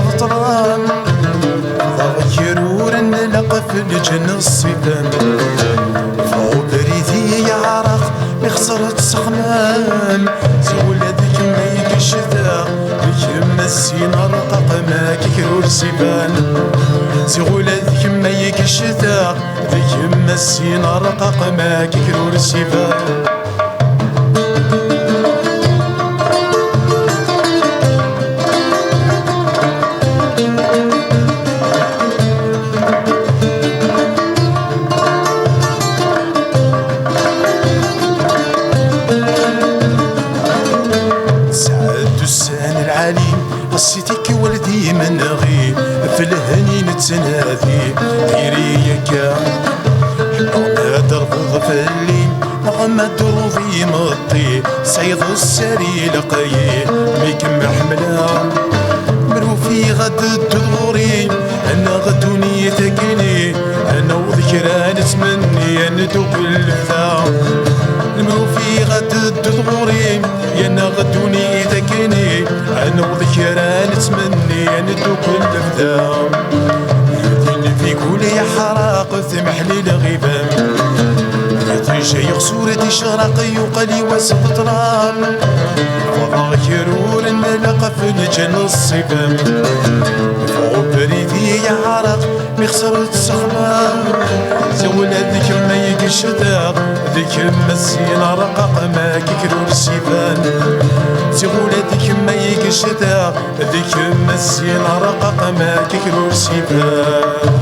وسغطران ضغط يرور نلقى في الجن الصيفان فوق بريدي يعرق بخسرت سخمان زولادك ما يكشتا بك مسين رقق ما كيكرور سيفان زولادك ما يكشتا بك مسين رقق ما كيكرور سيفان قصيتك ولدي من غيب في الهني نتنادي ديريك حنا درفض في الليل نغمى دروضي مطي صيد السري لقاي ميك محملة مروفي غد الدوري انا غدوني تكني انا وذكرى نتمني ندوب الفدا المروفي غد الدوري انا غدوني تكني انا وذكرى نتمني ندوب الفدا يدين في كل حراق ثمح لي الغيبان شيخ صورتي شرقي وقلي وسط ترام وضع كرور نلقى في الجن الصفام فوق بريدي يعرق بخسرت سخمان زول ذيك ما يقشدا ذيك مسين رقق ما كيكرور السيفان زول ذيك ما يقشدا ذيك مسين رقق ما كيكرور السيفان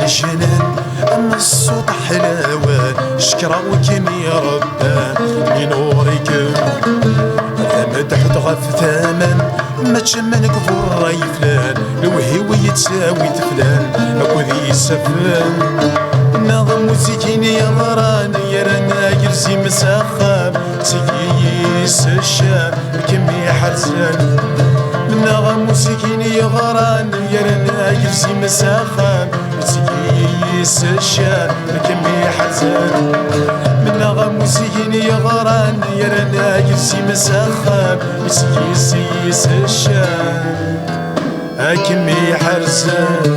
الجنان اما الصوت حلاوه شكرا وكمي ربان لنورك هذا مدح تغف ثمن ما تشمن كفر راي فلان الوهي ويتساوي تفلان اكو ذي سفلان نظم موسيقيني يا مران يا رانا يرسي مسخام سيس الشام كمي حرزان نظم موسيقيني يا غران يا رانا يرسي مسخام سيس الشام كمي حزان من نغم موسيقيني يا غران يا رانا يرسي مسخام سيس الشام كمي حرزان